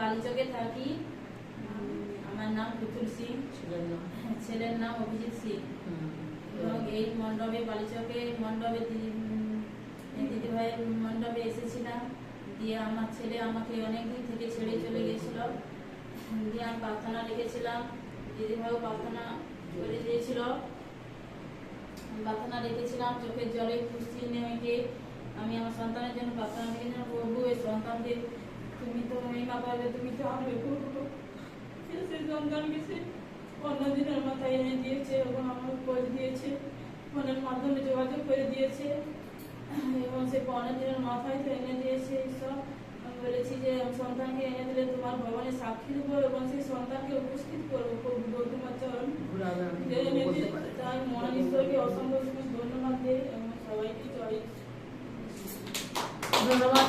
বালিচকে থাকি। আমার নাম পুতুল সিং, ছেলের নাম অভিজিৎ সিং। এবং এই মণ্ডপে বালিচকে মণ্ডপে দিদিভাইয়ের মণ্ডপে এসেছিলাম। দিয়ে আমার ছেলে আমাকে অনেকদিন থেকে ছেড়ে চলে গিয়েছিল। দিয়ে আমি প্রার্থনা রেখেছিলাম, দিদিভাইও প্রার্থনা করে দিয়েছিল। প্রার্থনা রেখেছিলাম চোখের জলে খুশি নেমে। আমি আমার সন্তানের জন্য প্রার্থনা রেখেছিলাম, প্রভু এই সন্তানকে তুমি তো মহিমা পাবে, তুমি তো আনবে প্রভু। সেই সন্তানকে সে অন্যদিনের মাথায় এনে দিয়েছে এবং আমার করে দিয়েছে, ফোনের মাধ্যমে যোগাযোগ করে দিয়েছে এবং সে 15 দিনের মাথায় তো এনে দিয়েছে। এইসব আমি বলেছি যে সন্তানকে এনে দিলে তোমার ভবনে সাক্ষী দেবো এবং সেই সন্তানকে উপস্থিত করবো তোমার চরণ এনে দিয়ে। তাই মহান ঈশ্বরকে অসংখ্য ধন্যবাদ দিই এবং সবাইকে ধন্যবাদ।